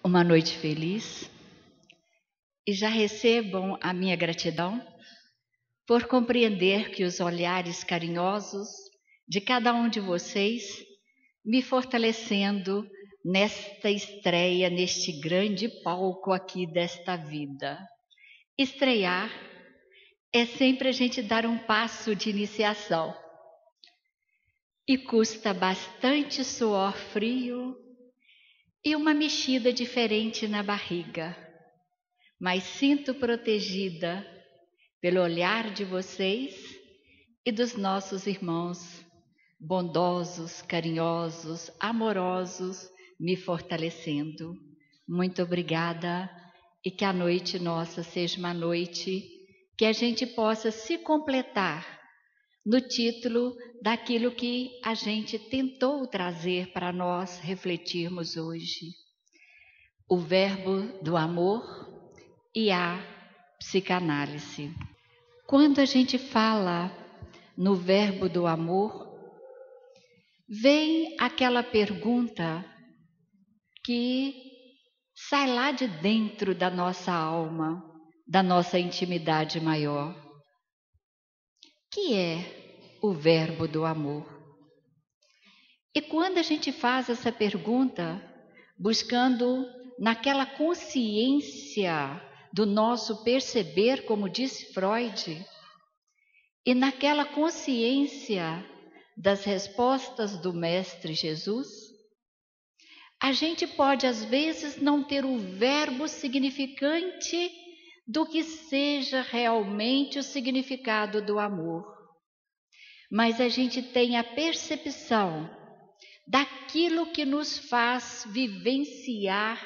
uma noite feliz e já recebam a minha gratidão por compreender que os olhares carinhosos de cada um de vocês me fortalecendo nesta estreia, neste grande palco aqui desta vida. Estrear é sempre a gente dar um passo de iniciação e custa bastante suor frio e uma mexida diferente na barriga, mas sinto protegida pelo olhar de vocês e dos nossos irmãos bondosos, carinhosos, amorosos, me fortalecendo. Muito obrigada e que a noite nossa seja uma noite que a gente possa se completar no título daquilo que a gente tentou trazer para nós refletirmos hoje. O verbo do amor e a psicanálise. Quando a gente fala no verbo do amor, vem aquela pergunta que sai lá de dentro da nossa alma, da nossa intimidade maior. Que é o verbo do amor? E quando a gente faz essa pergunta, buscando naquela consciência do nosso perceber, como disse Freud, e naquela consciência das respostas do Mestre Jesus, a gente pode às vezes não ter o verbo significante do que seja realmente o significado do amor, mas a gente tem a percepção daquilo que nos faz vivenciar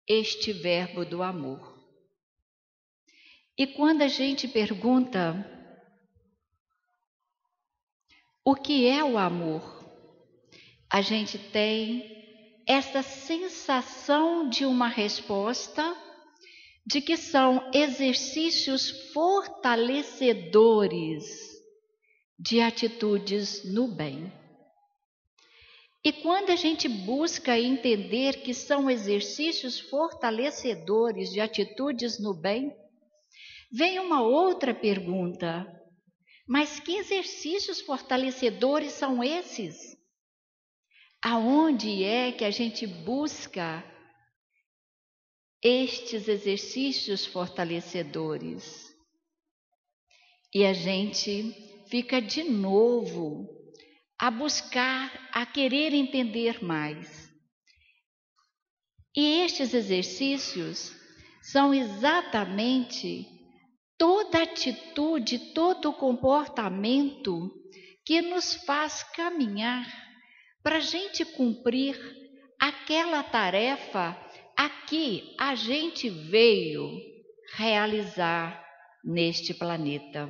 este verbo do amor. E quando a gente pergunta o que é o amor, a gente tem essa sensação de uma resposta de que são exercícios fortalecedores de atitudes no bem. E quando a gente busca entender que são exercícios fortalecedores de atitudes no bem, vem uma outra pergunta: mas que exercícios fortalecedores são esses? Aonde é que a gente busca estes exercícios fortalecedores? E a gente fica de novo a buscar, a querer entender mais. E estes exercícios são exatamente toda atitude, todo comportamento que nos faz caminhar para a gente cumprir aquela tarefa a que a gente veio realizar neste planeta.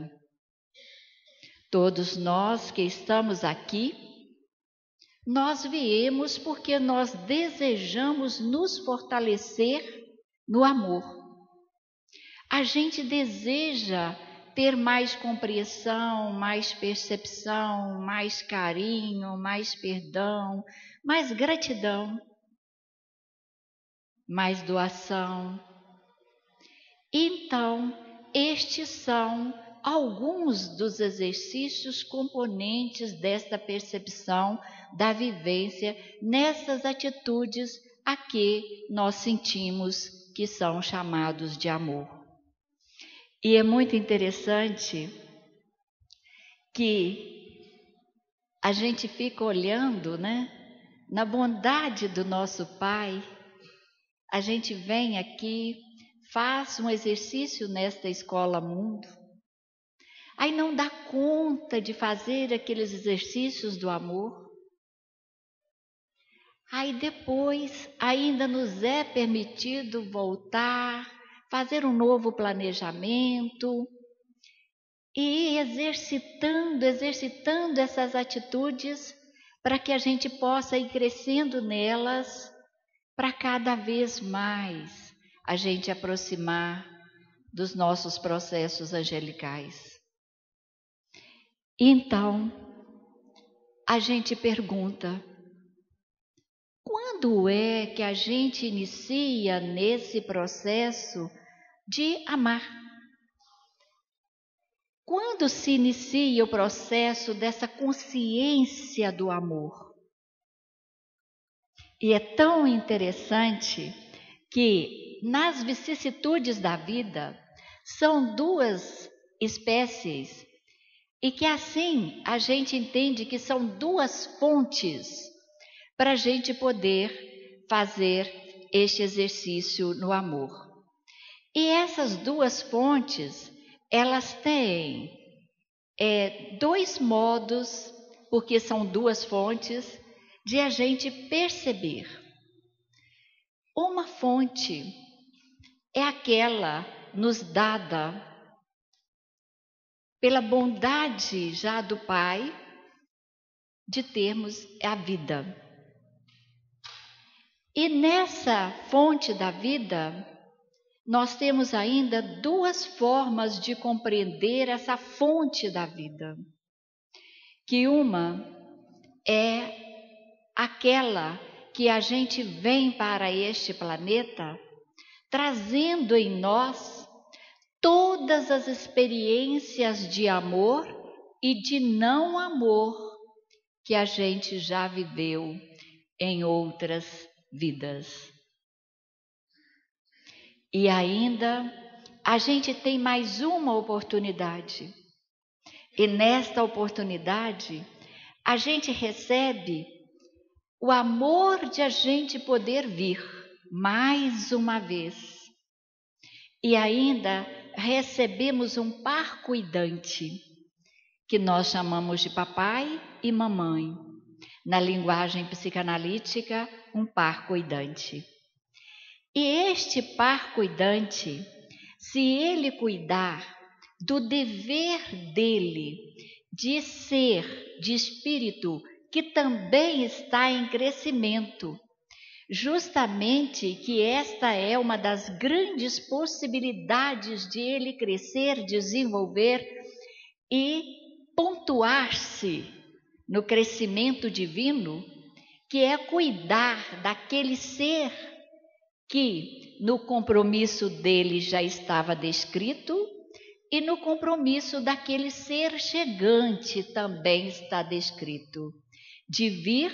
Todos nós que estamos aqui, nós viemos porque nós desejamos nos fortalecer no amor. A gente deseja ter mais compreensão, mais percepção, mais carinho, mais perdão, mais gratidão, mais doação. Então, estes são alguns dos exercícios componentes desta percepção da vivência nessas atitudes a que nós sentimos que são chamados de amor. E é muito interessante que a gente fica olhando, na bondade do nosso Pai. A gente vem aqui, faz um exercício nesta escola mundo, aí não dá conta de fazer aqueles exercícios do amor. Aí depois ainda nos é permitido voltar, fazer um novo planejamento e ir exercitando essas atitudes para que a gente possa ir crescendo nelas, para cada vez mais a gente aproximar dos nossos processos angelicais. Então, a gente pergunta: quando é que a gente inicia nesse processo de amar? Quando se inicia o processo dessa consciência do amor? E é tão interessante que nas vicissitudes da vida são duas espécies e que assim a gente entende que são duas fontes para a gente poder fazer este exercício no amor. E essas duas fontes, elas têm dois modos, porque são duas fontes, de a gente perceber. Uma fonte é aquela nos dada pela bondade já do Pai de termos a vida. E nessa fonte da vida, nós temos ainda duas formas de compreender essa fonte da vida. Que uma é aquela que a gente vem para este planeta trazendo em nós todas as experiências de amor e de não amor que a gente já viveu em outras vidas. E ainda a gente tem mais uma oportunidade. E nesta oportunidade a gente recebe o amor de a gente poder vir mais uma vez. E ainda recebemos um par cuidante, que nós chamamos de papai e mamãe. Na linguagem psicanalítica, um par cuidante. E este par cuidante, se ele cuidar do dever dele de ser, de espírito, que também está em crescimento, justamente que esta é uma das grandes possibilidades de ele crescer, desenvolver e pontuar-se no crescimento divino, que é cuidar daquele ser que no compromisso dele já estava descrito e no compromisso daquele ser chegante também está descrito, de vir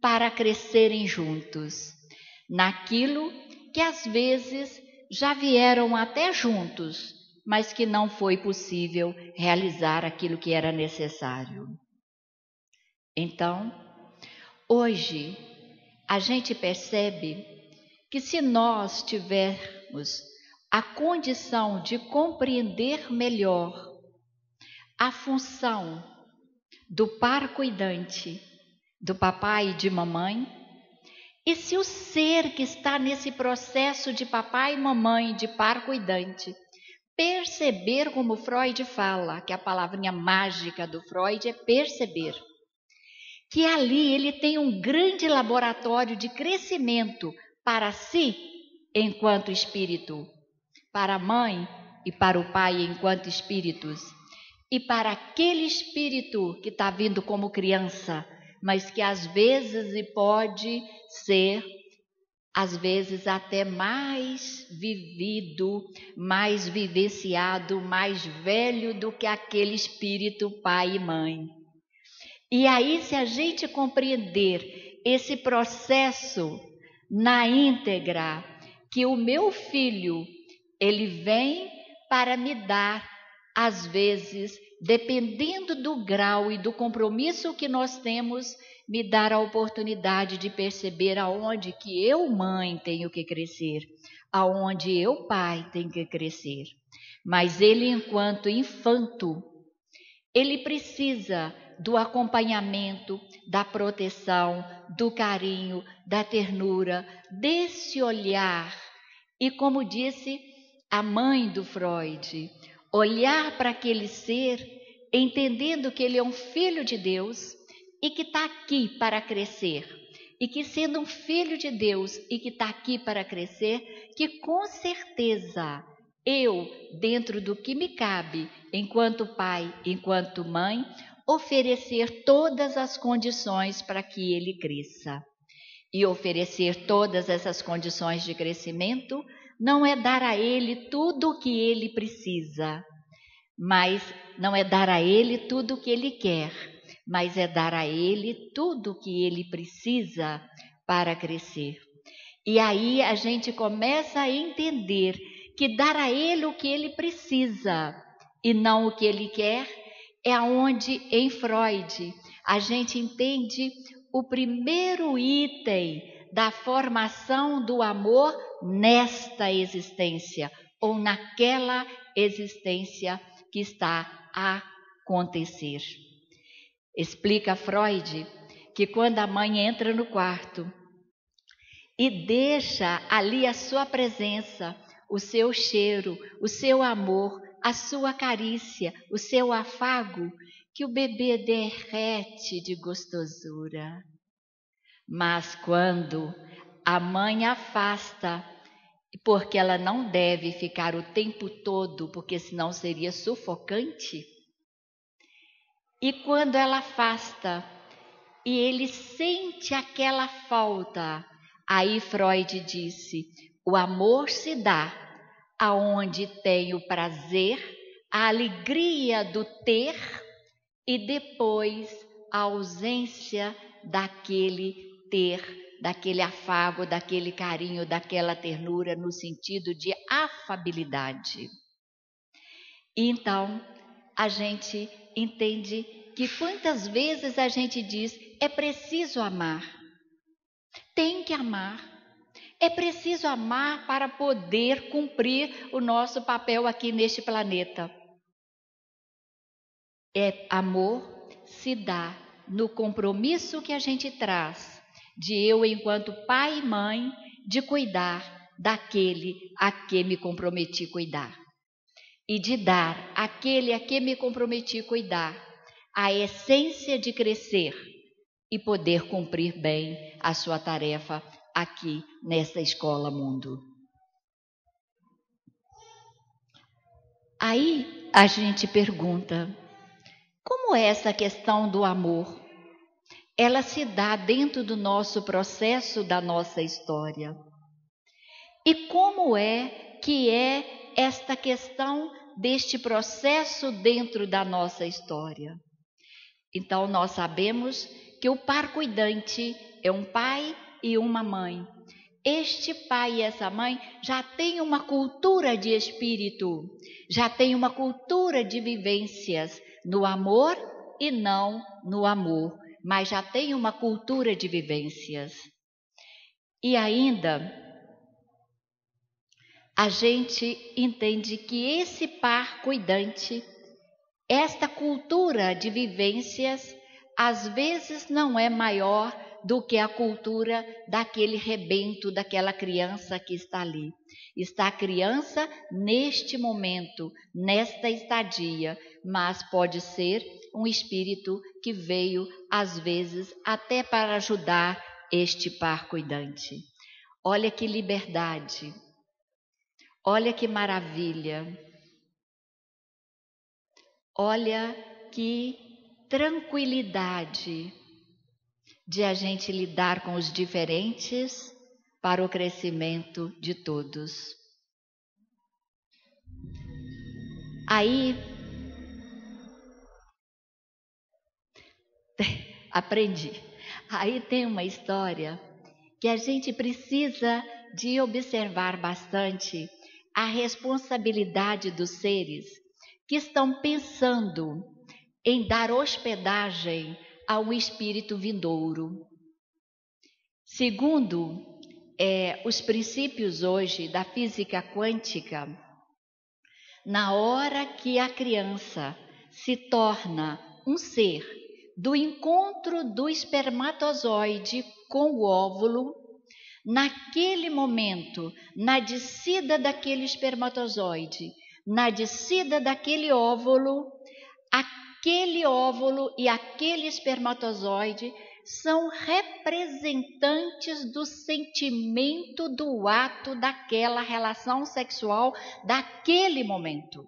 para crescerem juntos, naquilo que às vezes já vieram até juntos, mas que não foi possível realizar aquilo que era necessário. Então, hoje, a gente percebe que se nós tivermos a condição de compreender melhor a função do par cuidante, do papai e de mamãe, e se o ser que está nesse processo de papai e mamãe, de par cuidante, perceber como Freud fala, que a palavrinha mágica do Freud é perceber, que ali ele tem um grande laboratório de crescimento para si, enquanto espírito, para a mãe e para o pai enquanto espíritos, e para aquele espírito que está vindo como criança, mas que às vezes pode ser, às vezes até mais vivido, mais vivenciado, mais velho do que aquele espírito pai e mãe. E aí, se a gente compreender esse processo na íntegra, que o meu filho, ele vem para me dar, às vezes, dependendo do grau e do compromisso que nós temos, me dar a oportunidade de perceber aonde que eu, mãe, tenho que crescer, aonde eu, pai, tenho que crescer. Mas ele, enquanto infanto, ele precisa do acompanhamento, da proteção, do carinho, da ternura, desse olhar. E como disse a mãe do Freud, olhar para aquele ser, entendendo que ele é um filho de Deus e que está aqui para crescer. E que sendo um filho de Deus e que está aqui para crescer, que com certeza eu, dentro do que me cabe, enquanto pai, enquanto mãe, oferecer todas as condições para que ele cresça. E oferecer todas essas condições de crescimento não é dar a ele tudo o que ele precisa, mas não é dar a ele tudo o que ele quer, mas é dar a ele tudo o que ele precisa para crescer. E aí a gente começa a entender que dar a ele o que ele precisa e não o que ele quer é aonde em Freud a gente entende o primeiro item da formação do amor nesta existência ou naquela existência que está a acontecer. Explica Freud que quando a mãe entra no quarto e deixa ali a sua presença, o seu cheiro, o seu amor, a sua carícia, o seu afago, que o bebê derrete de gostosura. Mas quando a mãe afasta, porque ela não deve ficar o tempo todo, porque senão seria sufocante, e quando ela afasta e ele sente aquela falta, aí Freud disse: o amor se dá aonde tem o prazer, a alegria do ter e depois a ausência daquele ter, daquele afago, daquele carinho, daquela ternura no sentido de afabilidade. Então, a gente entende que quantas vezes a gente diz: é preciso amar, tem que amar. É preciso amar para poder cumprir o nosso papel aqui neste planeta. Amor se dá no compromisso que a gente traz de eu, enquanto pai e mãe, de cuidar daquele a que me comprometi a cuidar. E de dar àquele a que me comprometi a cuidar a essência de crescer e poder cumprir bem a sua tarefa aqui nesta escola mundo. Aí a gente pergunta: como é essa questão do amor? Ela se dá dentro do nosso processo, da nossa história. E como é que é esta questão deste processo dentro da nossa história? Então, nós sabemos que o par cuidante é um pai e uma mãe. Este pai e essa mãe já têm uma cultura de espírito, já têm uma cultura de vivências no amor e não no amor, mas já têm uma cultura de vivências. E ainda, a gente entende que esse par cuidante, esta cultura de vivências, às vezes não é maior do que a cultura daquele rebento, daquela criança que está ali. Está a criança neste momento, nesta estadia, mas pode ser um espírito que veio, às vezes, até para ajudar este par cuidante. Olha que liberdade, olha que maravilha, olha que tranquilidade de a gente lidar com os diferentes para o crescimento de todos. Aí, aprendi. Aí tem uma história que a gente precisa de observar bastante a responsabilidade dos seres que estão pensando em dar hospedagem a um espírito vindouro. Segundo os princípios hoje da física quântica, na hora que a criança se torna um ser do encontro do espermatozoide com o óvulo, naquele momento, na descida daquele espermatozoide, na descida daquele óvulo e aquele espermatozoide são representantes do sentimento do ato daquela relação sexual daquele momento.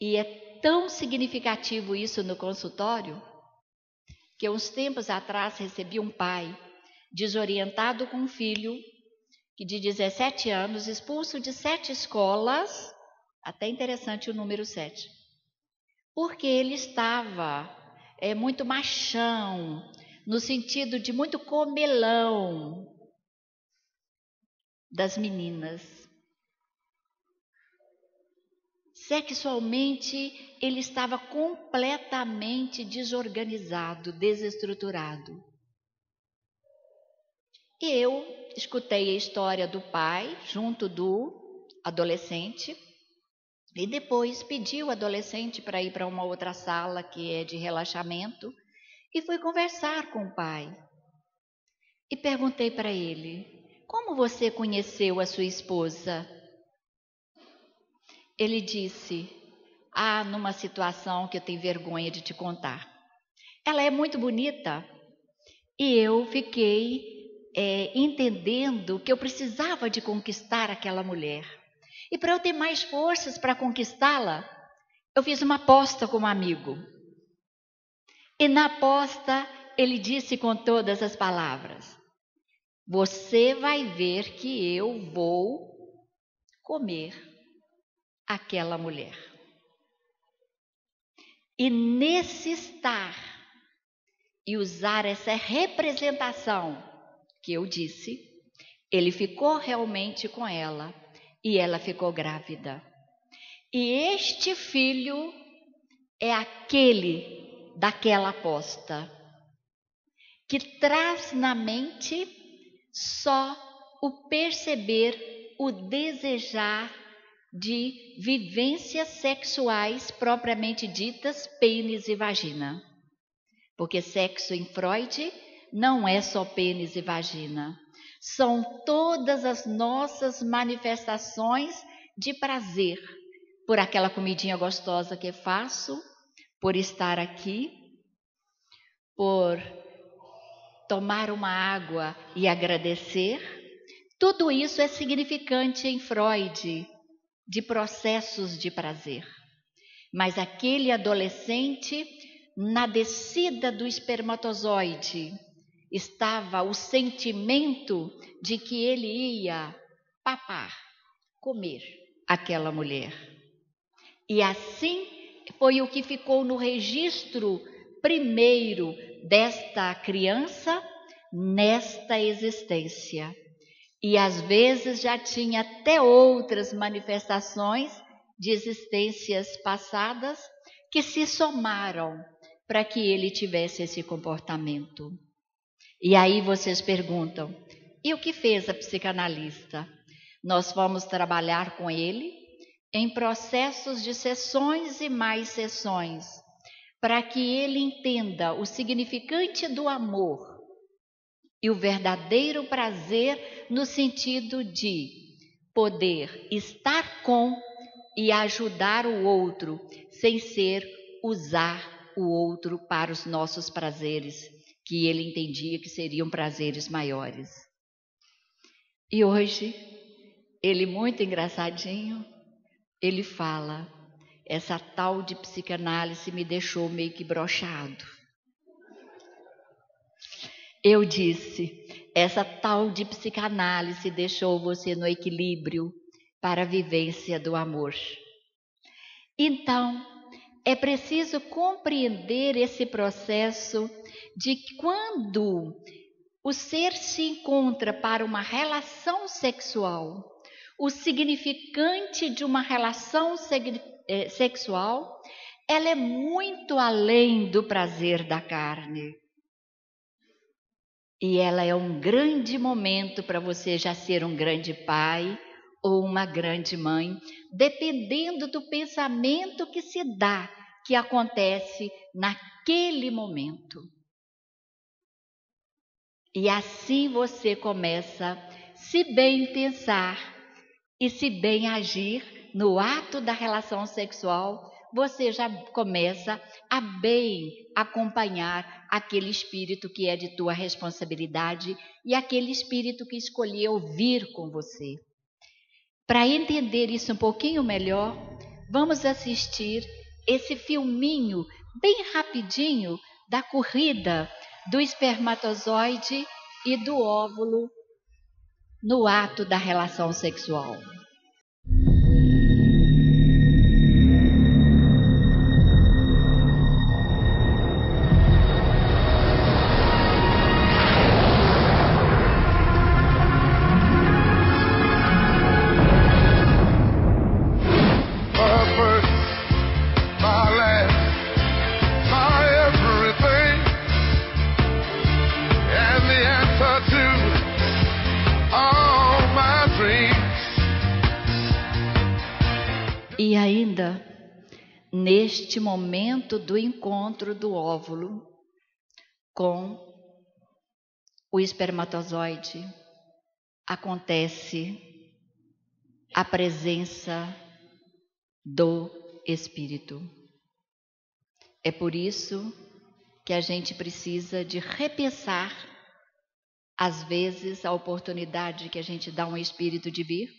E é tão significativo isso no consultório, que uns tempos atrás recebi um pai desorientado com um filho que de 17 anos, expulso de 7 escolas, até interessante o número 7, porque ele estava muito machão, no sentido de muito comelão das meninas. Sexualmente, ele estava completamente desorganizado, desestruturado. E eu escutei a história do pai junto do adolescente e depois pedi o adolescente para ir para uma outra sala que é de relaxamento e fui conversar com o pai. E perguntei para ele: como você conheceu a sua esposa? Ele disse: numa situação que eu tenho vergonha de te contar. Ela é muito bonita e eu fiquei entendendo que eu precisava de conquistar aquela mulher. E para eu ter mais forças para conquistá-la, eu fiz uma aposta com um amigo. E na aposta, ele disse com todas as palavras: você vai ver que eu vou comer aquela mulher. E nesse estar e usar essa representação que eu disse, ele ficou realmente com ela e ela ficou grávida. E este filho é aquele daquela aposta que traz na mente só o perceber, o desejar de vivências sexuais propriamente ditas, pênis e vagina. Porque sexo em Freud não é só pênis e vagina. São todas as nossas manifestações de prazer. Por aquela comidinha gostosa que faço, por estar aqui, por tomar uma água e agradecer. Tudo isso é significante em Freud, de processos de prazer. Mas aquele adolescente, na descida do espermatozoide, estava o sentimento de que ele ia papar, comer aquela mulher. E assim foi o que ficou no registro primeiro desta criança nesta existência. E às vezes já tinha até outras manifestações de existências passadas que se somaram para que ele tivesse esse comportamento. E aí vocês perguntam: e o que fez a psicanalista? Nós vamos trabalhar com ele em processos de sessões e mais sessões, para que ele entenda o significante do amor e o verdadeiro prazer no sentido de poder estar com e ajudar o outro, sem ser usar o outro para os nossos prazeres, que ele entendia que seriam prazeres maiores. E hoje, ele muito engraçadinho, ele fala: essa tal de psicanálise me deixou meio que broxado. Eu disse: essa tal de psicanálise deixou você no equilíbrio para a vivência do amor. Então, é preciso compreender esse processo de que quando o ser se encontra para uma relação sexual, o significante de uma relação sexual, ela é muito além do prazer da carne. E ela é um grande momento para você já ser um grande pai ou uma grande mãe, dependendo do pensamento que se dá, que acontece naquele momento. E assim você começa, se bem pensar e se bem agir no ato da relação sexual, você já começa a bem acompanhar aquele espírito que é de tua responsabilidade e aquele espírito que escolheu vir com você. Para entender isso um pouquinho melhor, vamos assistir esse filminho bem rapidinho da corrida do espermatozoide e do óvulo no ato da relação sexual. E ainda, neste momento do encontro do óvulo com o espermatozoide, acontece a presença do Espírito. É por isso que a gente precisa de repensar, às vezes, a oportunidade que a gente dá ao Espírito de vir,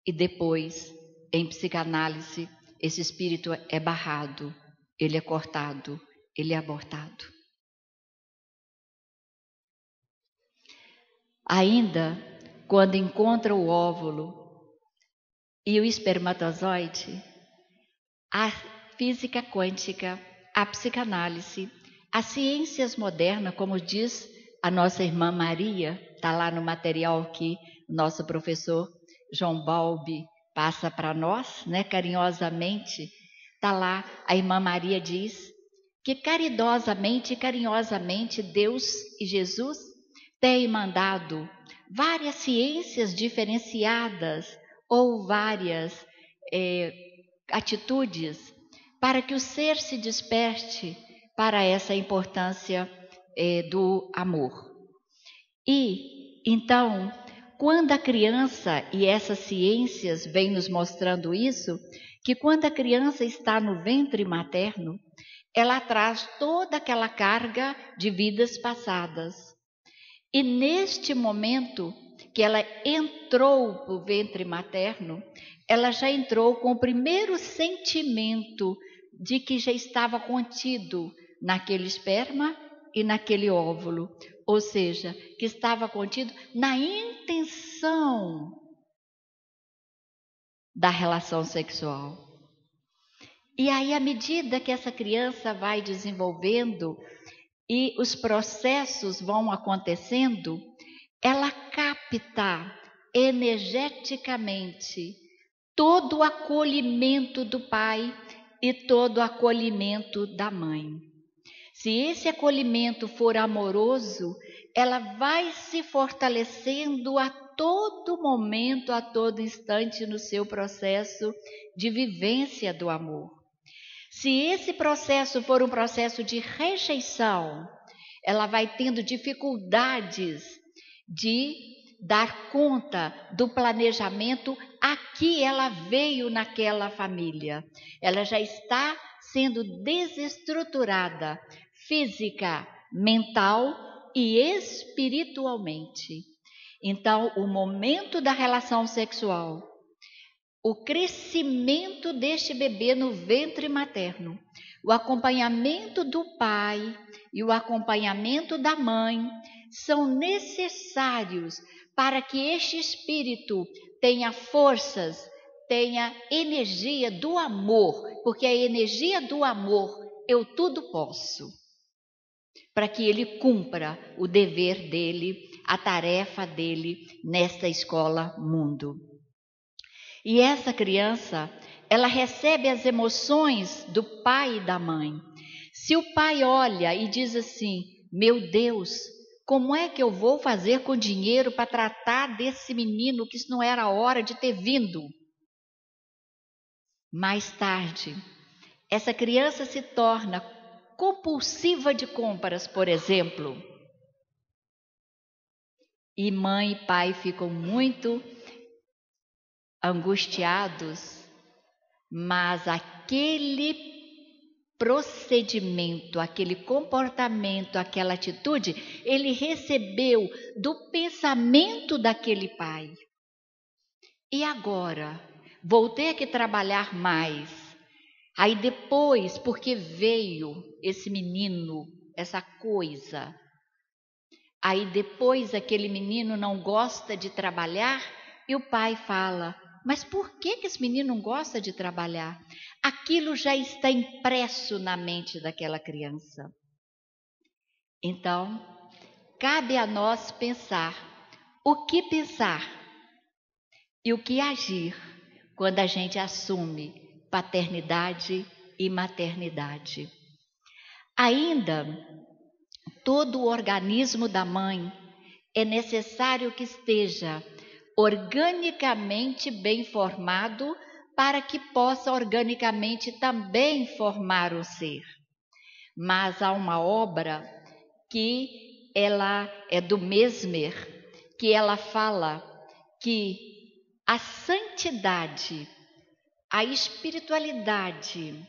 e depois, em psicanálise, esse Espírito é barrado, ele é cortado, ele é abortado. Ainda, quando encontra o óvulo e o espermatozoide, a física quântica, a psicanálise, as ciências modernas, como diz a nossa irmã Maria, está lá no material que nosso professor João Balbi passa para nós, né, carinhosamente, está lá, a irmã Maria diz que caridosamente e carinhosamente Deus e Jesus têm mandado várias ciências diferenciadas ou várias atitudes para que o ser se desperte para essa importância do amor. E, então, quando a criança, e essas ciências vêm nos mostrando isso, que quando a criança está no ventre materno, ela traz toda aquela carga de vidas passadas. E neste momento que ela entrou no ventre materno, ela já entrou com o primeiro sentimento de que já estava contido naquele esperma e naquele óvulo, ou seja, que estava contido na intenção da relação sexual. E aí, à medida que essa criança vai desenvolvendo e os processos vão acontecendo, ela capta energeticamente todo o acolhimento do pai e todo o acolhimento da mãe. Se esse acolhimento for amoroso, ela vai se fortalecendo a todo momento, a todo instante no seu processo de vivência do amor. Se esse processo for um processo de rejeição, ela vai tendo dificuldades de dar conta do planejamento a que ela veio naquela família. Ela já está sendo desestruturada física, mental e espiritualmente. Então, o momento da relação sexual, o crescimento deste bebê no ventre materno, o acompanhamento do pai e o acompanhamento da mãe são necessários para que este espírito tenha forças, tenha energia do amor, porque a energia do amor eu tudo posso, para que ele cumpra o dever dele, a tarefa dele nesta escola mundo. E essa criança, ela recebe as emoções do pai e da mãe. Se o pai olha e diz assim: meu Deus, como é que eu vou fazer com dinheiro para tratar desse menino que isso não era a hora de ter vindo? Mais tarde, essa criança se torna compulsiva de compras, por exemplo. E mãe e pai ficam muito angustiados, mas aquele procedimento, aquele comportamento, aquela atitude, ele recebeu do pensamento daquele pai. E agora? Vou ter que trabalhar mais. Aí depois, porque veio esse menino essa coisa. Aí depois aquele menino não gosta de trabalhar e o pai fala: mas por que esse menino não gosta de trabalhar? Aquilo já está impresso na mente daquela criança. Então, cabe a nós pensar o que pensar e o que agir quando a gente assume paternidade e maternidade. Ainda, todo o organismo da mãe é necessário que esteja organicamente bem formado para que possa organicamente também formar o ser. Mas há uma obra que ela é do Mesmer, que ela fala que a santidade, a espiritualidade,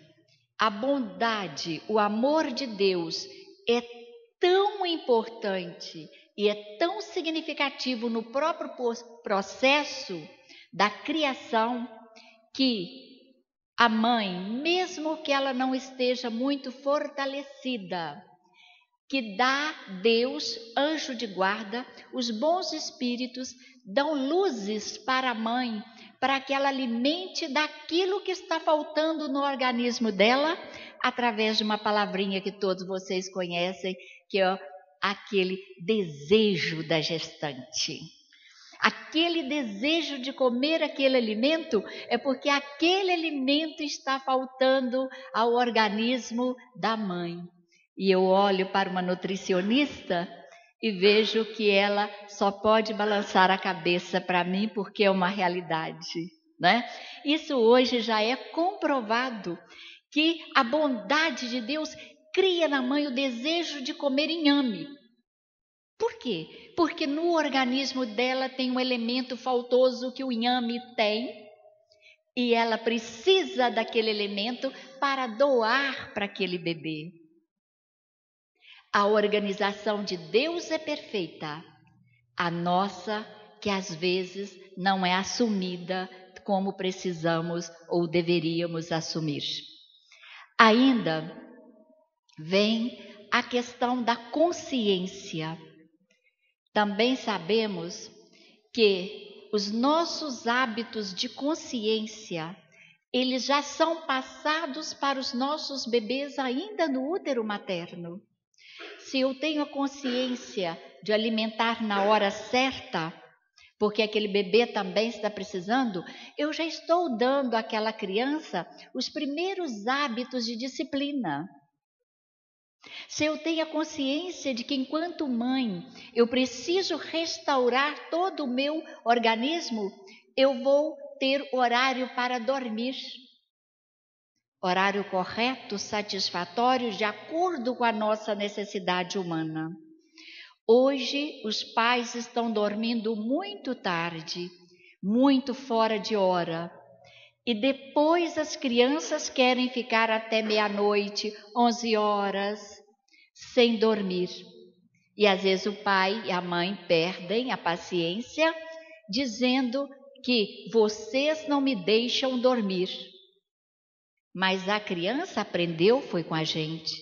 a bondade, o amor de Deus é tão importante e é tão significativo no próprio processo da criação que a mãe, mesmo que ela não esteja muito fortalecida, que dá Deus, anjo de guarda, os bons espíritos dão luzes para a mãe, para que ela alimente daquilo que está faltando no organismo dela, através de uma palavrinha que todos vocês conhecem, que é aquele desejo da gestante. Aquele desejo de comer aquele alimento é porque aquele alimento está faltando ao organismo da mãe. E eu olho para uma nutricionista e vejo que ela só pode balançar a cabeça para mim porque é uma realidade, né? Isso hoje já é comprovado, que a bondade de Deus cria na mãe o desejo de comer inhame. Por quê? Porque no organismo dela tem um elemento faltoso que o inhame tem, e ela precisa daquele elemento para doar para aquele bebê. A organização de Deus é perfeita, a nossa, que às vezes não é assumida como precisamos ou deveríamos assumir. Ainda vem a questão da consciência. Também sabemos que os nossos hábitos de consciência, eles já são passados para os nossos bebês ainda no útero materno. Se eu tenho a consciência de alimentar na hora certa, porque aquele bebê também está precisando, eu já estou dando àquela criança os primeiros hábitos de disciplina. Se eu tenho a consciência de que, enquanto mãe, eu preciso restaurar todo o meu organismo, eu vou ter horário para dormir. Horário correto, satisfatório, de acordo com a nossa necessidade humana. Hoje, os pais estão dormindo muito tarde, muito fora de hora. E depois as crianças querem ficar até meia-noite, 11 horas, sem dormir. E às vezes o pai e a mãe perdem a paciência, dizendo que vocês não me deixam dormir. Mas a criança aprendeu, foi com a gente.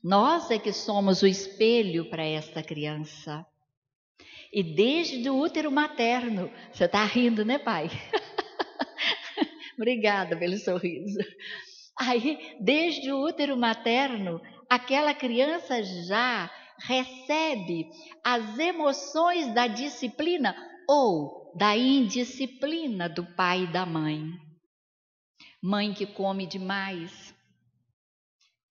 Nós é que somos o espelho para esta criança. E desde o útero materno, você está rindo, né, pai? Obrigada pelo sorriso. Aí, desde o útero materno, aquela criança já recebe as emoções da disciplina ou da indisciplina do pai e da mãe. Mãe que come demais.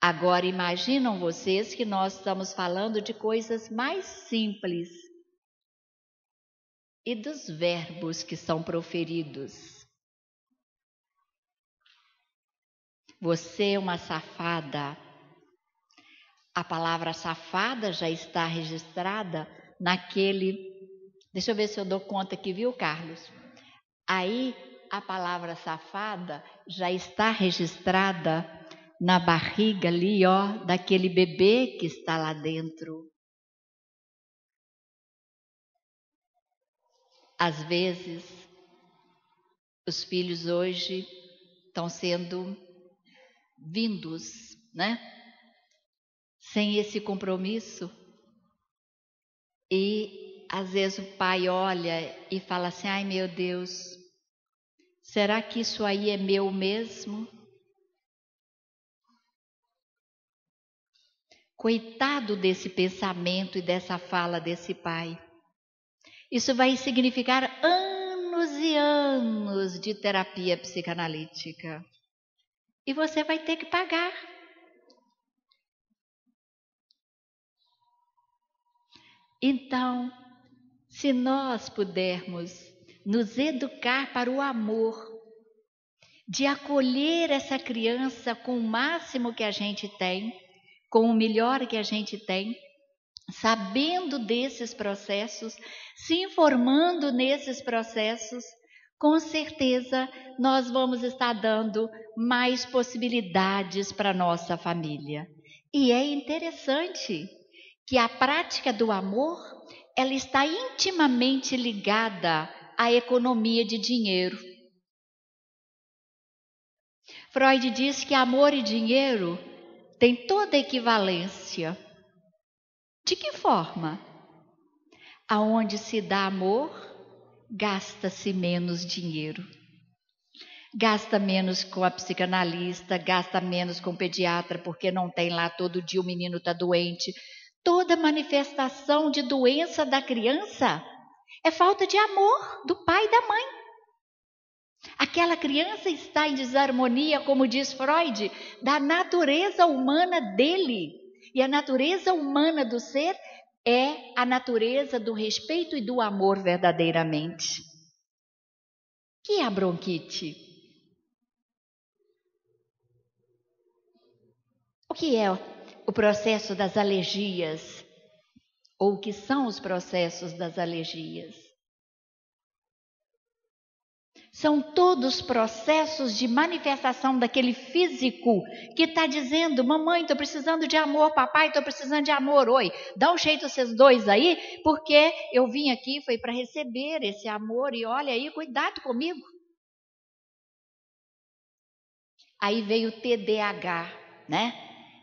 Agora imaginam vocês que nós estamos falando de coisas mais simples e dos verbos que são proferidos. Você é uma safada. A palavra safada já está registrada naquele... Deixa eu ver se eu dou conta aqui, viu, Carlos? Aí a palavra safada já está registrada na barriga ali, ó, daquele bebê que está lá dentro. Às vezes, os filhos hoje estão sendo vindos, né? sem esse compromisso. E às vezes o pai olha e fala assim: ai meu Deus, será que isso aí é meu mesmo? Coitado desse pensamento e dessa fala desse pai. Isso vai significar anos e anos de terapia psicanalítica. E você vai ter que pagar. Então, se nós pudermos nos educar para o amor, de acolher essa criança com o máximo que a gente tem, com o melhor que a gente tem, sabendo desses processos, se informando nesses processos, com certeza nós vamos estar dando mais possibilidades para a nossa família. E é interessante que a prática do amor, ela está intimamente ligada à economia de dinheiro. Freud diz que amor e dinheiro têm toda a equivalência. De que forma? Aonde se dá amor, gasta-se menos dinheiro. Gasta menos com a psicanalista, gasta menos com o pediatra, porque não tem lá todo dia o menino está doente. Toda manifestação de doença da criança é falta de amor do pai e da mãe. Aquela criança está em desarmonia, como diz Freud, da natureza humana dele. E a natureza humana do ser é a natureza do respeito e do amor verdadeiramente. O que é a bronquite? O que é o processo das alergias? Ou o que são os processos das alergias? São todos processos de manifestação daquele físico que está dizendo: mamãe, estou precisando de amor, papai, estou precisando de amor. Oi, dá um jeito vocês dois aí, porque eu vim aqui, foi para receber esse amor e olha aí, cuidado comigo. Aí veio o TDAH, né?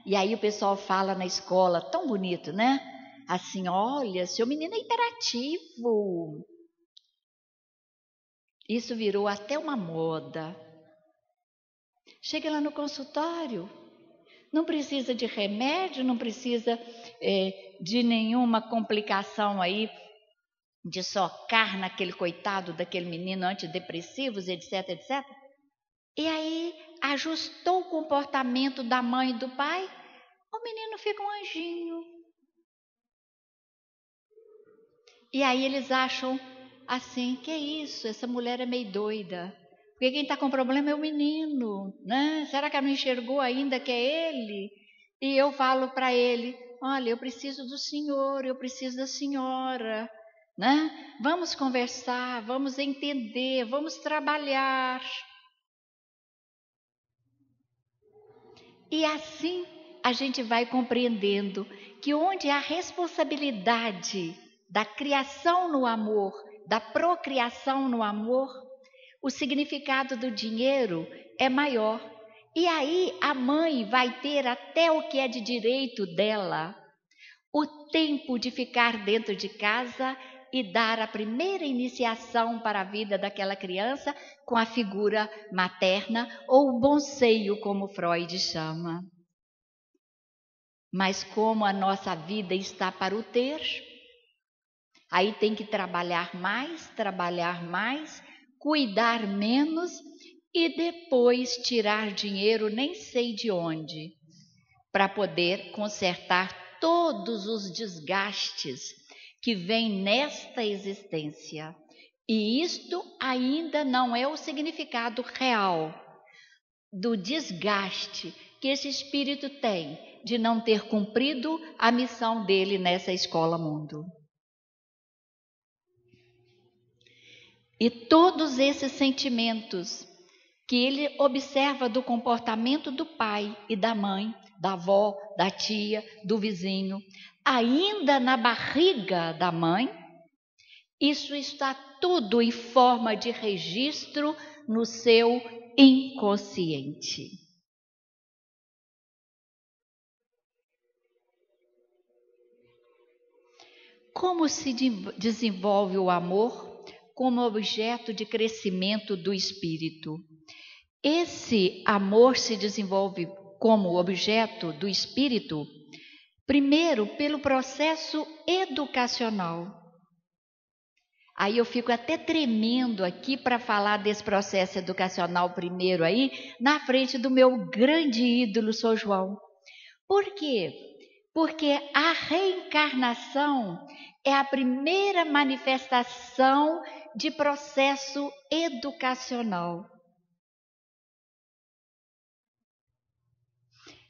E aí o pessoal fala na escola, tão bonito, né? Assim, olha, seu menino é hiperativo. Isso virou até uma moda. Chega lá no consultório, não precisa de remédio, não precisa de nenhuma complicação aí, de socar naquele coitado daquele menino, antidepressivos, etc, etc. E aí ajustou o comportamento da mãe e do pai, o menino fica um anjinho. E aí eles acham assim, que isso, essa mulher é meio doida. Porque quem está com problema é o menino, né? Será que ela não enxergou ainda que é ele? E eu falo para ele, olha, eu preciso do senhor, eu preciso da senhora, né? Vamos conversar, vamos entender, vamos trabalhar. E assim a gente vai compreendendo que onde há responsabilidade da criação no amor, da procriação no amor, o significado do dinheiro é maior. E aí a mãe vai ter até o que é de direito dela, o tempo de ficar dentro de casa e dar a primeira iniciação para a vida daquela criança com a figura materna ou o bom seio, como Freud chama. Mas como a nossa vida está para o ter, aí tem que trabalhar mais, cuidar menos e depois tirar dinheiro nem sei de onde, para poder consertar todos os desgastes que vêm nesta existência. E isto ainda não é o significado real do desgaste que esse espírito tem de não ter cumprido a missão dele nessa escola mundo. E todos esses sentimentos que ele observa do comportamento do pai e da mãe, da avó, da tia, do vizinho, ainda na barriga da mãe, isso está tudo em forma de registro no seu inconsciente. Como se desenvolve o amor como objeto de crescimento do espírito? Esse amor se desenvolve como objeto do espírito, primeiro, pelo processo educacional. Aí eu fico até tremendo aqui para falar desse processo educacional primeiro aí, na frente do meu grande ídolo, São João. Por quê? Porque a reencarnação é a primeira manifestação de processo educacional.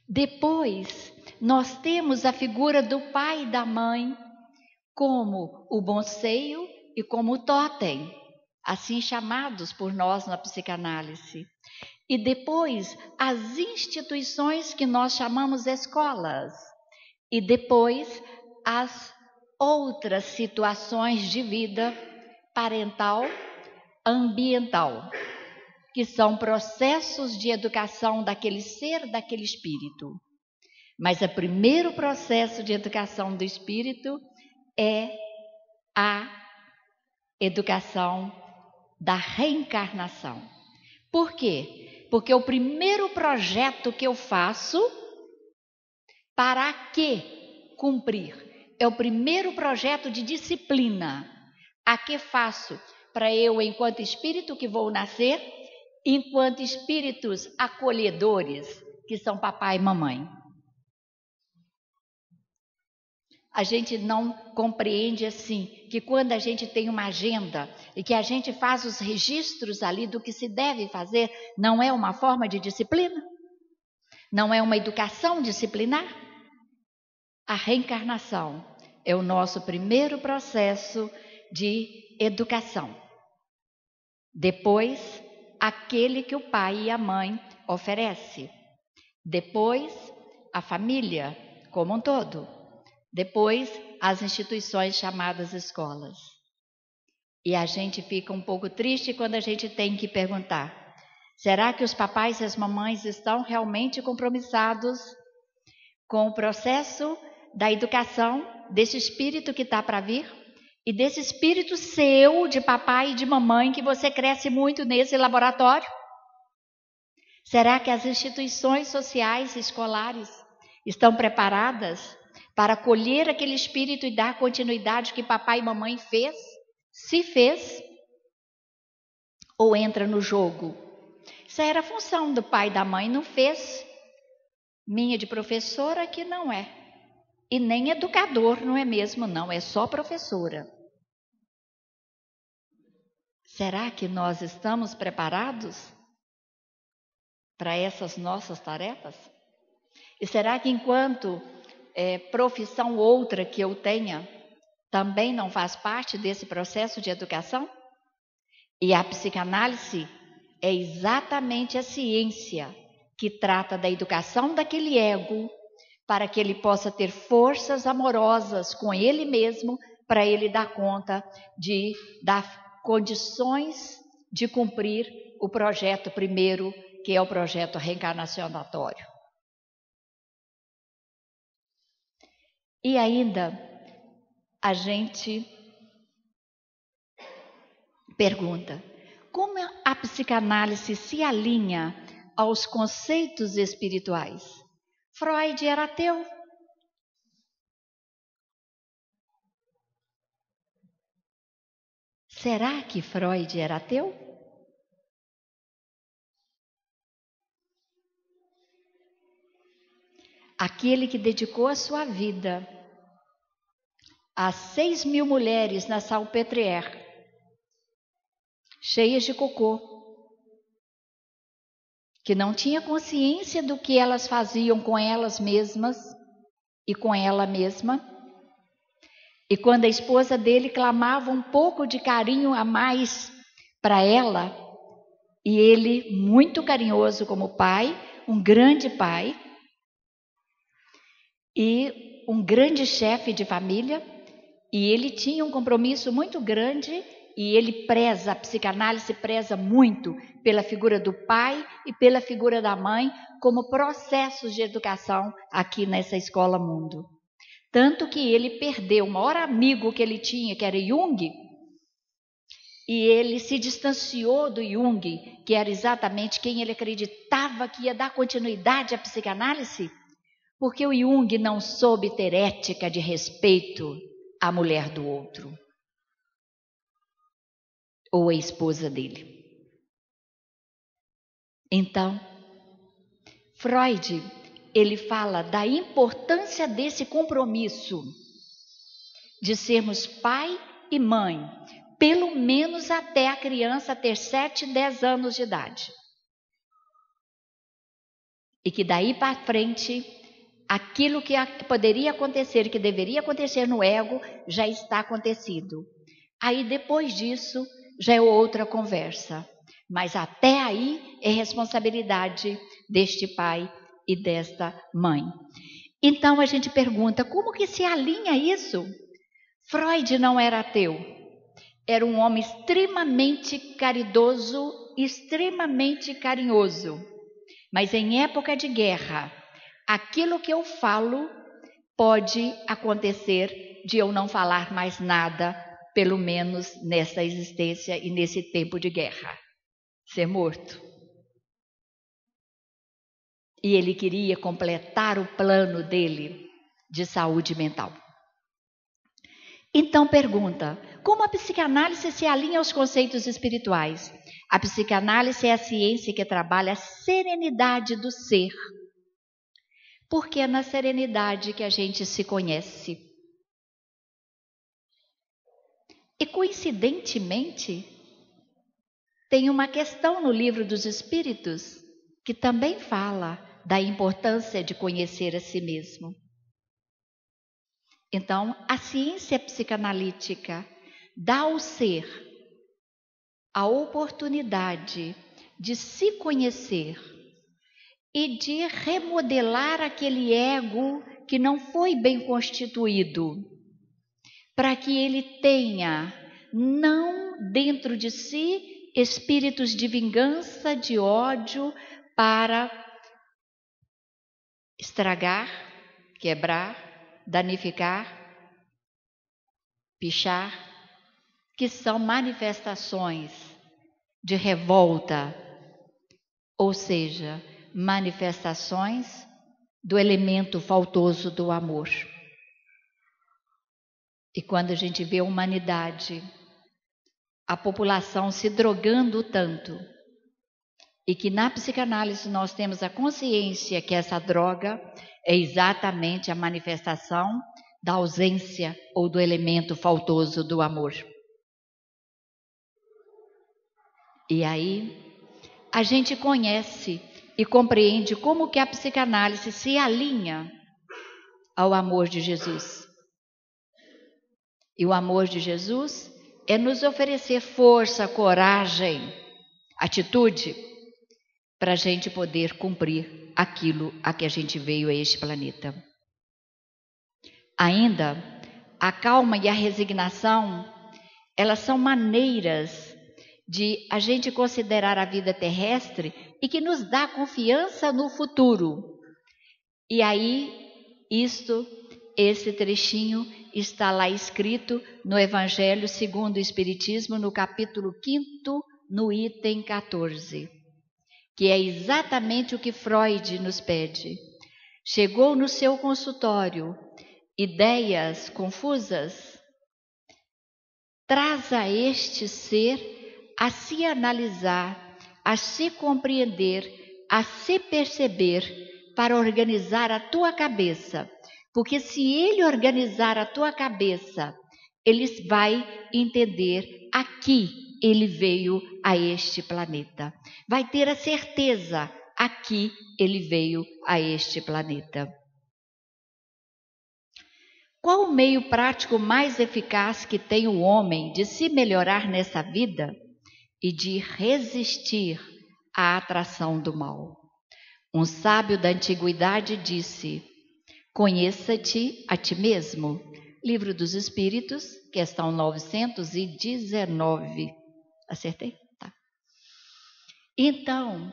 Depois, nós temos a figura do pai e da mãe como o bom seio e como o totem, assim chamados por nós na psicanálise. E depois, as instituições que nós chamamos escolas. E depois, as outras situações de vida parental, ambiental, que são processos de educação daquele ser, daquele espírito. Mas o primeiro processo de educação do espírito é a educação da reencarnação. Por quê? Porque o primeiro projeto que eu faço, para que cumprir? É o primeiro projeto de disciplina. A que faço? Para eu, enquanto espírito que vou nascer, enquanto espíritos acolhedores, que são papai e mamãe. A gente não compreende assim, que quando a gente tem uma agenda e que a gente faz os registros ali do que se deve fazer, não é uma forma de disciplina? Não é uma educação disciplinar? A reencarnação é o nosso primeiro processo de educação. Depois, aquele que o pai e a mãe oferecem. Depois, a família como um todo. Depois, as instituições chamadas escolas. E a gente fica um pouco triste quando a gente tem que perguntar: será que os papais e as mamães estão realmente compromissados com o processo da educação desse espírito que está para vir? E desse espírito seu, de papai e de mamãe, que você cresce muito nesse laboratório? Será que as instituições sociais e escolares estão preparadas para acolher aquele espírito e dar continuidade que papai e mamãe fez? Se fez? Ou entra no jogo? Isso era a função do pai e da mãe, não fez. Minha de professora que não é. E nem educador, não é mesmo, não. É só professora. Será que nós estamos preparados para essas nossas tarefas? E será que enquanto profissão outra que eu tenha, também não faz parte desse processo de educação? E a psicanálise é exatamente a ciência que trata da educação daquele ego, para que ele possa ter forças amorosas com ele mesmo, para ele dar conta de dar condições de cumprir o projeto primeiro, que é o projeto reencarnacionatório. E ainda a gente pergunta: como a psicanálise se alinha aos conceitos espirituais? Freud era ateu. Será que Freud era ateu? Aquele que dedicou a sua vida a 6.000 mulheres na Salpêtrière, cheias de cocô, que não tinha consciência do que elas faziam com elas mesmas e com ela mesma. E quando a esposa dele clamava um pouco de carinho a mais para ela, e ele, muito carinhoso como pai, um grande pai e um grande chefe de família, e ele tinha um compromisso muito grande, e ele preza, a psicanálise preza muito pela figura do pai e pela figura da mãe como processos de educação aqui nessa escola mundo. Tanto que ele perdeu o maior amigo que ele tinha, que era Jung, e ele se distanciou do Jung, que era exatamente quem ele acreditava que ia dar continuidade à psicanálise, porque o Jung não soube ter ética de respeito à mulher do outro, ou à esposa dele. Então, Freud, ele fala da importância desse compromisso de sermos pai e mãe, pelo menos até a criança ter 7, 10 anos de idade. E que daí para frente, aquilo que poderia acontecer, que deveria acontecer no ego, já está acontecido. Aí depois disso, já é outra conversa. Mas até aí é responsabilidade deste pai e desta mãe. Então a gente pergunta, como que se alinha isso? Freud não era ateu. Era um homem extremamente caridoso, extremamente carinhoso. Mas em época de guerra, aquilo que eu falo pode acontecer de eu não falar mais nada, pelo menos nessa existência e nesse tempo de guerra. Ser morto. E ele queria completar o plano dele de saúde mental. Então pergunta, como a psicanálise se alinha aos conceitos espirituais? A psicanálise é a ciência que trabalha a serenidade do ser. Porque é na serenidade que a gente se conhece. E coincidentemente, tem uma questão no Livro dos Espíritos que também fala da importância de conhecer a si mesmo. Então, a ciência psicanalítica dá ao ser a oportunidade de se conhecer e de remodelar aquele ego que não foi bem constituído, para que ele tenha, não dentro de si, espíritos de vingança, de ódio, para estragar, quebrar, danificar, pichar, que são manifestações de revolta, ou seja, manifestações do elemento faltoso do amor. E quando a gente vê a humanidade, a população se drogando tanto, e que na psicanálise nós temos a consciência que essa droga é exatamente a manifestação da ausência ou do elemento faltoso do amor. E aí a gente conhece e compreende como que a psicanálise se alinha ao amor de Jesus. E o amor de Jesus é nos oferecer força, coragem, atitude, para a gente poder cumprir aquilo a que a gente veio a este planeta. Ainda, a calma e a resignação, elas são maneiras de a gente considerar a vida terrestre e que nos dá confiança no futuro. E aí, esse trechinho está lá escrito no Evangelho segundo o Espiritismo, no capítulo 5º, no item 14. Que é exatamente o que Freud nos pede. Chegou no seu consultório ideias confusas? Traz a este ser a se analisar, a se compreender, a se perceber para organizar a tua cabeça. Porque se ele organizar a tua cabeça, ele vai entender aqui ele veio a este planeta. Vai ter a certeza, aqui ele veio a este planeta. Qual o meio prático mais eficaz que tem o homem de se melhorar nessa vida e de resistir à atração do mal? Um sábio da antiguidade disse: conheça-te a ti mesmo. Livro dos Espíritos, questão 919. Acertei? Tá. Então,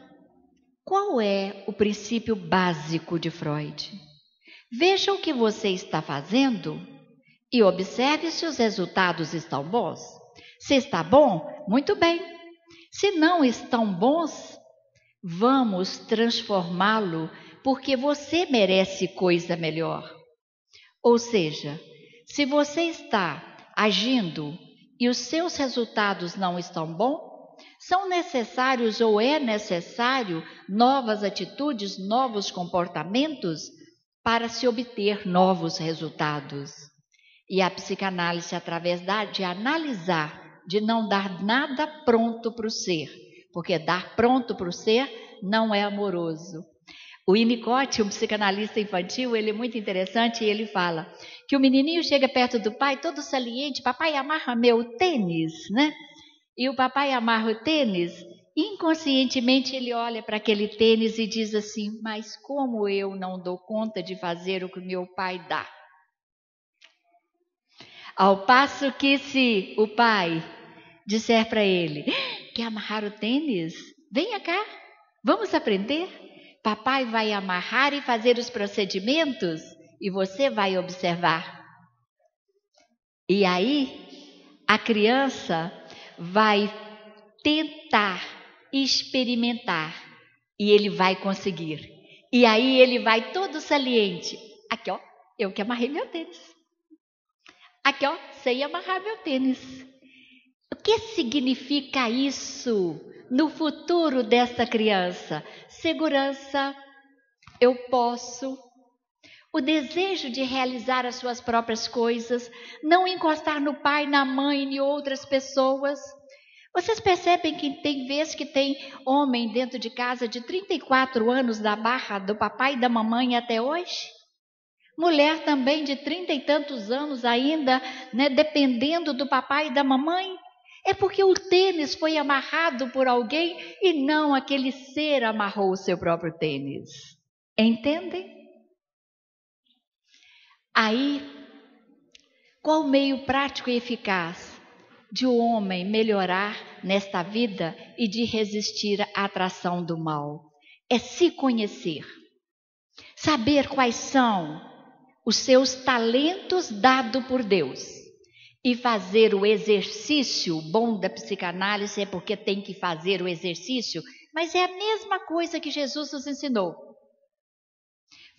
qual é o princípio básico de Freud? Veja o que você está fazendo e observe se os resultados estão bons. Se está bom, muito bem. Se não estão bons, vamos transformá-lo, porque você merece coisa melhor. Ou seja, se você está agindo e os seus resultados não estão bons, são necessários ou é necessário novas atitudes, novos comportamentos para se obter novos resultados. E a psicanálise, através de analisar, de não dar nada pronto para o ser, porque dar pronto para o ser não é amoroso. O Winnicott, um psicanalista infantil, ele é muito interessante e ele fala que o menininho chega perto do pai todo saliente, papai amarra meu tênis, né? E o papai amarra o tênis, inconscientemente ele olha para aquele tênis e diz assim, mas como eu não dou conta de fazer o que meu pai dá? Ao passo que se o pai disser para ele, quer amarrar o tênis? Venha cá, vamos aprender? Papai vai amarrar e fazer os procedimentos e você vai observar. E aí, a criança vai tentar experimentar e ele vai conseguir. E aí ele vai todo saliente. Aqui, ó, eu que amarrei meu tênis. Aqui, ó, sei amarrar meu tênis. O que significa isso no futuro desta criança? Segurança, eu posso. O desejo de realizar as suas próprias coisas, não encostar no pai, na mãe e em outras pessoas. Vocês percebem que tem vezes que tem homem dentro de casa de 34 anos da barra do papai e da mamãe até hoje? Mulher também de 30 e tantos anos ainda, né, dependendo do papai e da mamãe. É porque o tênis foi amarrado por alguém e não aquele ser amarrou o seu próprio tênis. Entendem? Aí, qual o meio prático e eficaz de um homem melhorar nesta vida e de resistir à atração do mal? É se conhecer, saber quais são os seus talentos dados por Deus e fazer o exercício. Bom da psicanálise é porque tem que fazer o exercício, mas é a mesma coisa que Jesus nos ensinou.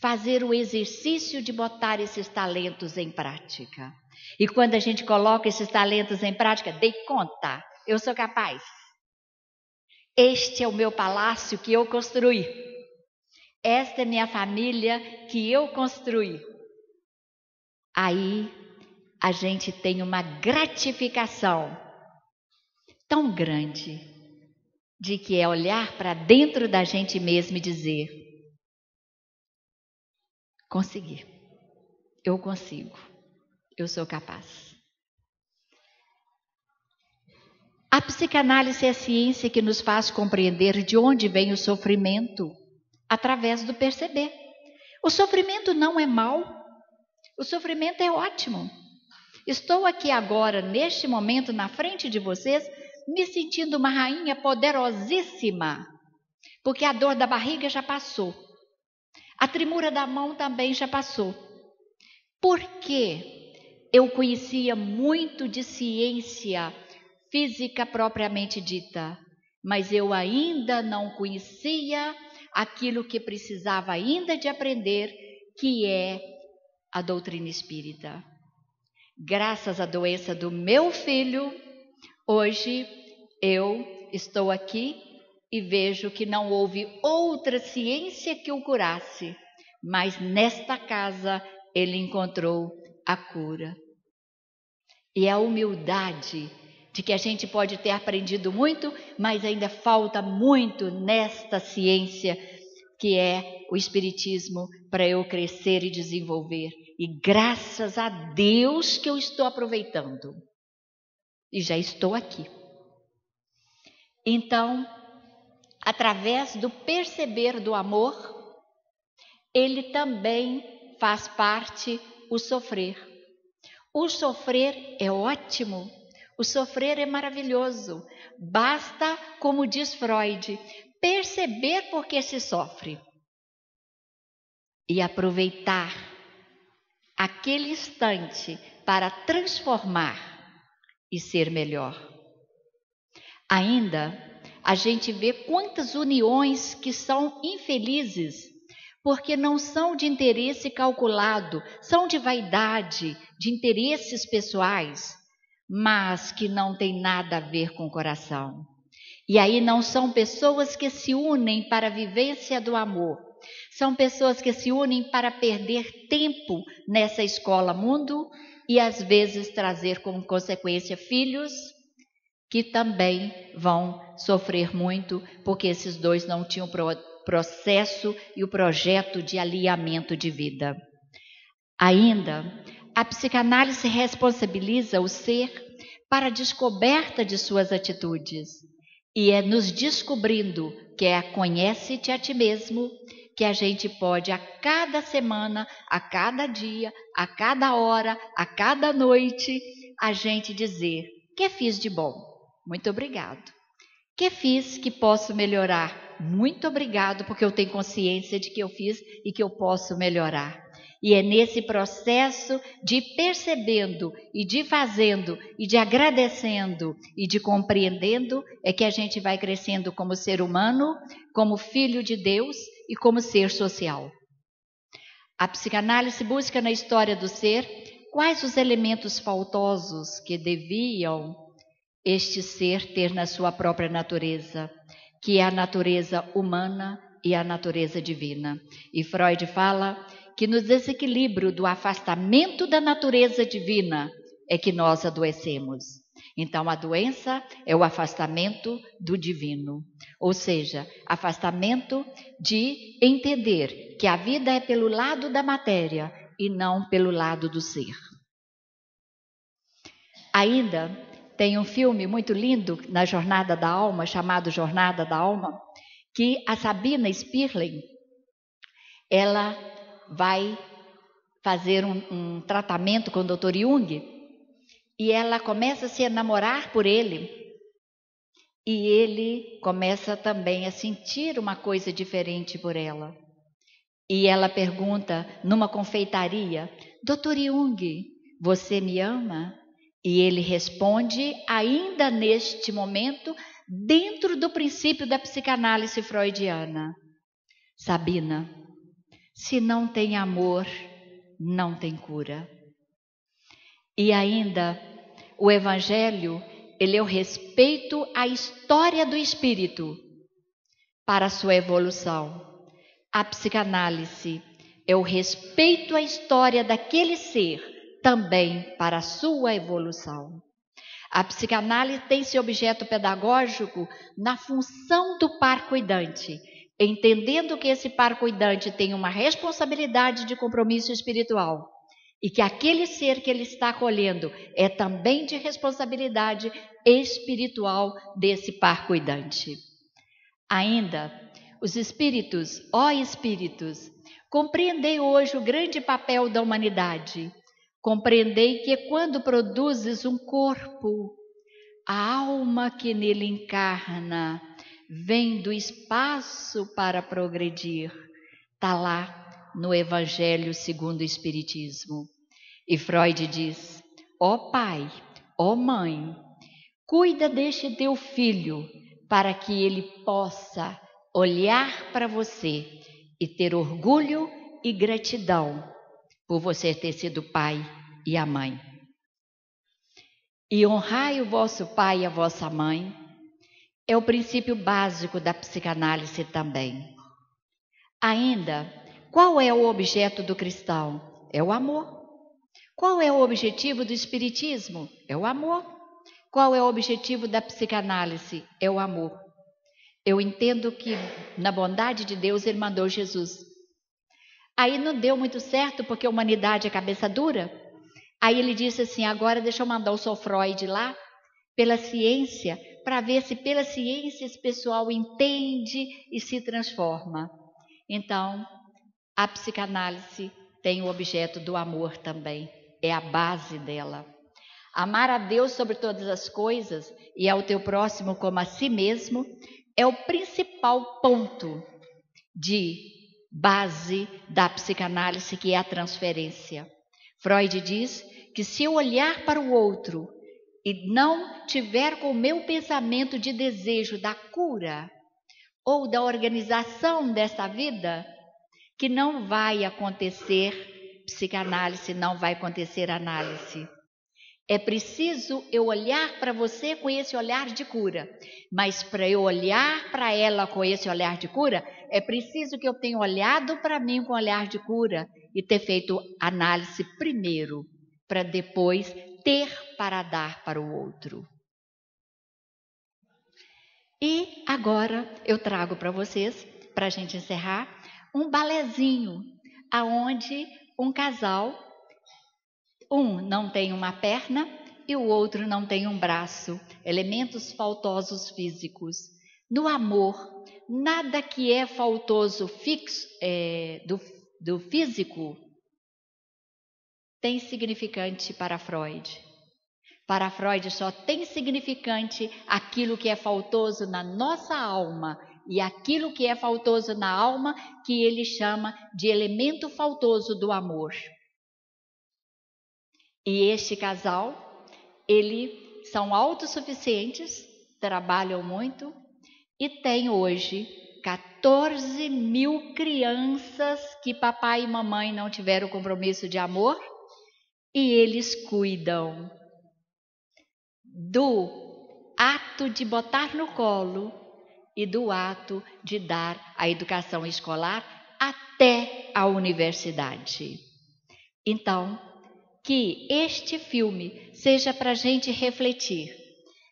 Fazer o exercício de botar esses talentos em prática. E quando a gente coloca esses talentos em prática, dei conta, eu sou capaz. Este é o meu palácio que eu construí. Esta é minha família que eu construí. Aí a gente tem uma gratificação tão grande de que é olhar para dentro da gente mesmo e dizer, consegui, eu consigo, eu sou capaz. A psicanálise é a ciência que nos faz compreender de onde vem o sofrimento, através do perceber. O sofrimento não é mau, o sofrimento é ótimo. Estou aqui agora, neste momento, na frente de vocês, me sentindo uma rainha poderosíssima, porque a dor da barriga já passou, a tremura da mão também já passou. Por quê? Eu conhecia muito de ciência física propriamente dita, mas eu ainda não conhecia aquilo que precisava ainda de aprender, que é a doutrina espírita. Graças à doença do meu filho, hoje eu estou aqui e vejo que não houve outra ciência que o curasse, mas nesta casa ele encontrou a cura. E a humildade de que a gente pode ter aprendido muito, mas ainda falta muito nesta ciência que é o Espiritismo para eu crescer e desenvolver. E graças a Deus que eu estou aproveitando. E já estou aqui. Então, através do perceber do amor, ele também faz parte o sofrer. O sofrer é ótimo, o sofrer é maravilhoso. Basta, como diz Freud, perceber por que se sofre e aproveitar aquele instante para transformar e ser melhor. Ainda, a gente vê quantas uniões que são infelizes, porque não são de interesse calculado, são de vaidade, de interesses pessoais, mas que não tem nada a ver com o coração. E aí não são pessoas que se unem para a vivência do amor, são pessoas que se unem para perder tempo nessa escola mundo e às vezes trazer como consequência filhos que também vão sofrer muito, porque esses dois não tinham processo e o projeto de alinhamento de vida. Ainda, a psicanálise responsabiliza o ser para a descoberta de suas atitudes. E é nos descobrindo que é conhece-te a ti mesmo, que a gente pode a cada semana, a cada dia, a cada hora, a cada noite, a gente dizer: que fiz de bom? Muito obrigado. Que fiz que posso melhorar? Muito obrigado, porque eu tenho consciência de que eu fiz e que eu posso melhorar. E é nesse processo de percebendo e de fazendo e de agradecendo e de compreendendo é que a gente vai crescendo como ser humano, como filho de Deus e como ser social. A psicanálise busca na história do ser quais os elementos faltosos que deviam este ser ter na sua própria natureza, que é a natureza humana e a natureza divina. E Freud fala que no desequilíbrio do afastamento da natureza divina é que nós adoecemos. Então a doença é o afastamento do divino, ou seja, afastamento de entender que a vida é pelo lado da matéria e não pelo lado do ser. Ainda tem um filme muito lindo na Jornada da Alma, chamado Jornada da Alma, que a Sabina Spirling, ela vai fazer um tratamento com o Dr. Jung e ela começa a se enamorar por ele e ele começa também a sentir uma coisa diferente por ela. E ela pergunta numa confeitaria: Dr. Jung, você me ama? E ele responde, ainda neste momento, dentro do princípio da psicanálise freudiana: Sabina, se não tem amor, não tem cura. E ainda, o Evangelho, ele é o respeito à história do espírito para a sua evolução. A psicanálise é o respeito à história daquele ser também para a sua evolução. A psicanálise tem seu objeto pedagógico na função do par cuidante, entendendo que esse par cuidante tem uma responsabilidade de compromisso espiritual e que aquele ser que ele está acolhendo é também de responsabilidade espiritual desse par cuidante. Ainda, os espíritos, ó espíritos, compreendei hoje o grande papel da humanidade. Compreendei que quando produzes um corpo, a alma que nele encarna vem do espaço para progredir. Está lá no Evangelho segundo o Espiritismo. E Freud diz: ó pai, ó mãe, cuida deste teu filho para que ele possa olhar para você e ter orgulho e gratidão por você ter sido pai e a mãe. E honrai o vosso pai e a vossa mãe é o princípio básico da psicanálise também. Ainda, qual é o objeto do cristão? É o amor. Qual é o objetivo do espiritismo? É o amor. Qual é o objetivo da psicanálise? É o amor. Eu entendo que na bondade de Deus ele mandou Jesus. Aí não deu muito certo porque a humanidade é cabeça dura. Aí ele disse assim: agora deixa eu mandar o Sr. Freud lá pela ciência, para ver se pela ciência esse pessoal entende e se transforma. Então, a psicanálise tem o objeto do amor também, é a base dela. Amar a Deus sobre todas as coisas e ao teu próximo como a si mesmo é o principal ponto de base da psicanálise, que é a transferência. Freud diz que se eu olhar para o outro e não tiver com o meu pensamento de desejo da cura ou da organização dessa vida, que não vai acontecer psicanálise, não vai acontecer análise. É preciso eu olhar para você com esse olhar de cura. Mas para eu olhar para ela com esse olhar de cura, é preciso que eu tenha olhado para mim com olhar de cura e ter feito análise primeiro, para depois ter para dar para o outro. E agora eu trago para vocês, para a gente encerrar, um balezinho, aonde um casal, um não tem uma perna e o outro não tem um braço, elementos faltosos físicos. No amor, nada que é faltoso fixo, do físico tem significante para Freud. Para Freud só tem significante aquilo que é faltoso na nossa alma e aquilo que é faltoso na alma que ele chama de elemento faltoso do amor. E este casal, eles são autossuficientes, trabalham muito e tem hoje 14 mil crianças que papai e mamãe não tiveram compromisso de amor e eles cuidam do ato de botar no colo e do ato de dar a educação escolar até a universidade. Então, que este filme seja para a gente refletir.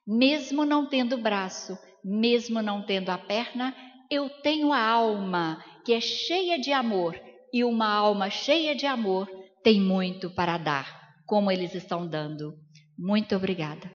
Mesmo não tendo braço, mesmo não tendo a perna, eu tenho a alma que é cheia de amor. E uma alma cheia de amor tem muito para dar, como eles estão dando. Muito obrigada.